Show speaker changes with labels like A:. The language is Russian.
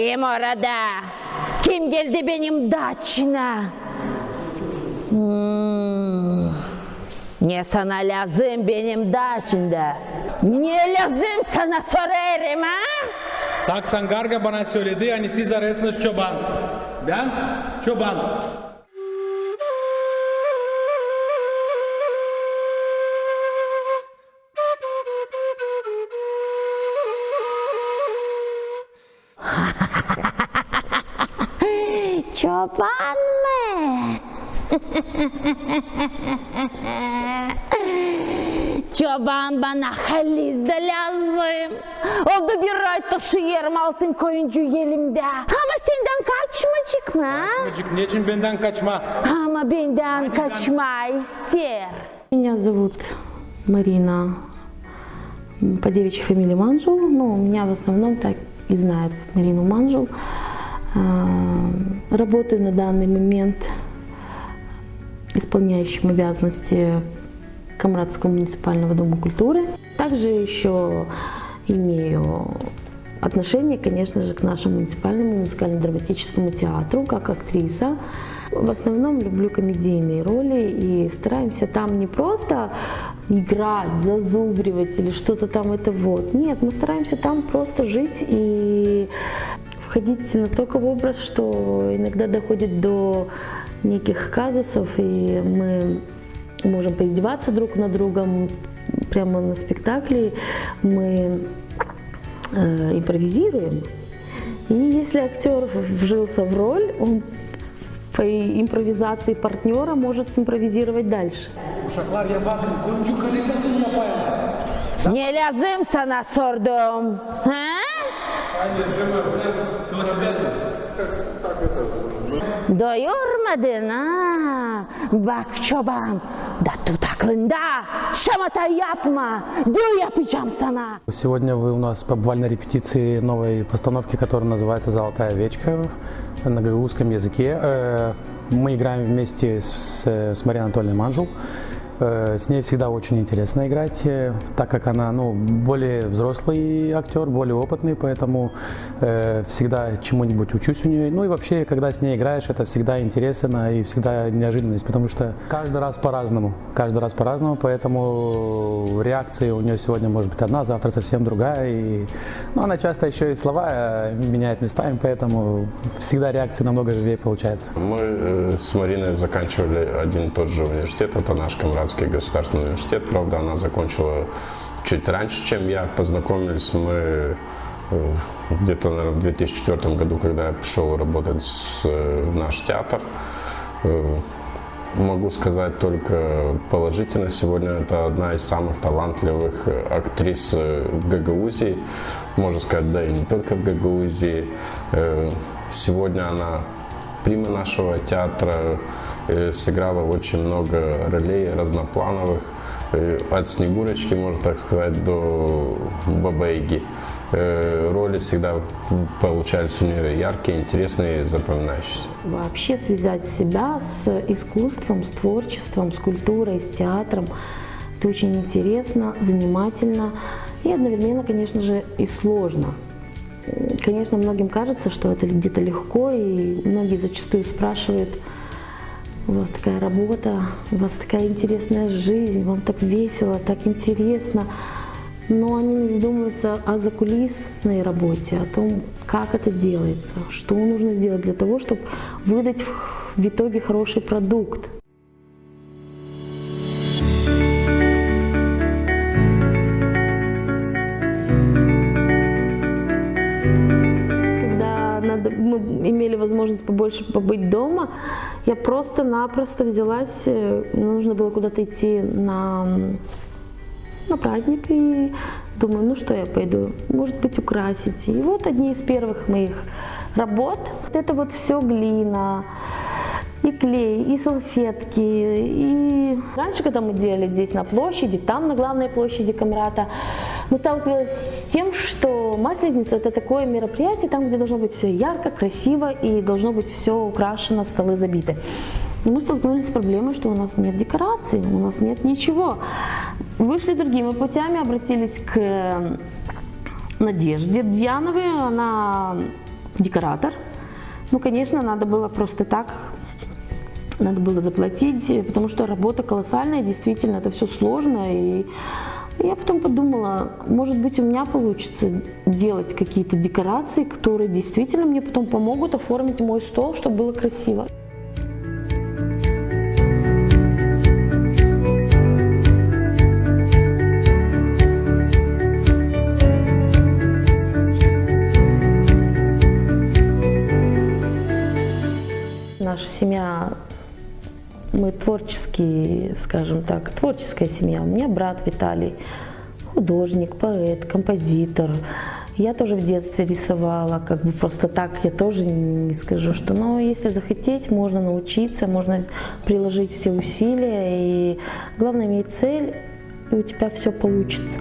A: Kim orada? Kim geldi benim daçına? Ne sana lazım benim daçında? Ne lazım sana sorarım ha?
B: Saksan Garga bana söyledi, hani siz arasınız çoban. Ben çoban.
A: Çoban mı? Çoban bana haliz de lazım. Oldu bir ay taşıyorum altın koyuncu elimde. Ama senden kaçmacık mı?
B: Kaçmacık, niçin benden kaçma?
A: Ama benden kaçma ister. Меня зовут Марина, по девичьей фамилии Манжул, но меня в основном так и знают Марину Манжул. Работаю на данный момент исполняющим обязанности Камрадского муниципального дома культуры. Также еще имею отношение, конечно же, к нашему муниципальному музыкально-драматическому театру, как актриса. В основном люблю комедийные роли и стараемся там не просто играть, зазубривать или что-то там это вот. Нет, мы стараемся там просто жить и входить настолько в образ, что иногда доходит до неких казусов, и мы можем поиздеваться друг над другом прямо на спектакле. Мы импровизируем. И если актер вжился в роль, он по импровизации партнера может симпровизировать дальше. Не lazım sana sordum. Ha? Doyurmadın ha? Bak çoban, da tut aklında, şamata yapma, diyor yapacağım sana.
C: Сегодня вы у нас побывали на репетиции новой постановки, которая называется «Золотая овечка» на гагаузском языке. Мы играем вместе с Мариной Анатольевной Манжул. С ней всегда очень интересно играть, так как она более взрослый актер, более опытный, поэтому всегда чему-нибудь учусь у нее. Ну и вообще, когда с ней играешь, это всегда интересно и всегда неожиданность, потому что каждый раз по-разному, поэтому реакция у нее сегодня может быть одна, завтра совсем другая. И, она часто еще и слова меняет местами, поэтому всегда реакция намного живее получается.
D: Мы с Мариной заканчивали один и тот же университет, это наш Камрадский государственный университет, правда, она закончила чуть раньше, чем я. Познакомились мы где-то, наверное, в 2004 году, когда я пришел работать в наш театр. Могу сказать только положительно. Сегодня это одна из самых талантливых актрис Гагаузии, можно сказать, да и не только в Гагаузии. Сегодня она прима нашего театра, сыграла очень много ролей разноплановых, от Снегурочки, можно так сказать, до Бабы-Яги. Роли всегда получались у нее яркие, интересные, запоминающиеся.
E: Вообще связать себя с искусством, с творчеством, с культурой, с театром – это очень интересно, занимательно и одновременно, конечно же, и сложно. Конечно, многим кажется, что это где-то легко, и многие зачастую спрашивают: у вас такая работа, у вас такая интересная жизнь, вам так весело, так интересно. Но они не задумываются о закулисной работе, о том, как это делается, что нужно сделать для того, чтобы выдать в итоге хороший продукт. Мы имели возможность побольше побыть дома, я просто-напросто взялась, нужно было куда-то идти на праздник, и думаю, ну что я пойду, может быть, украсить. И вот одни из первых моих работ, это вот все глина, и клей, и салфетки. И раньше, когда мы делали здесь на площади, там на главной площади Камрата, мы сталкивались с тем, что Масленица – это такое мероприятие, там, где должно быть все ярко, красиво и должно быть все украшено, столы забиты. И мы столкнулись с проблемой, что у нас нет декораций, у нас нет ничего. Вышли другими путями, обратились к Надежде Дьяновой, она
A: декоратор. Ну, конечно, надо было просто так, надо было заплатить, потому что работа колоссальная, действительно, это все сложно. И я потом подумала, может быть, у меня получится делать какие-то декорации, которые действительно мне потом помогут оформить мой стол, чтобы было красиво. Наша семья, мы творческие, скажем так, творческая семья. У меня брат Виталий, художник, поэт, композитор. Я тоже в детстве рисовала, как бы просто так я тоже не скажу, что, но если захотеть, можно научиться, можно приложить все усилия, и главное иметь цель, и у тебя все получится.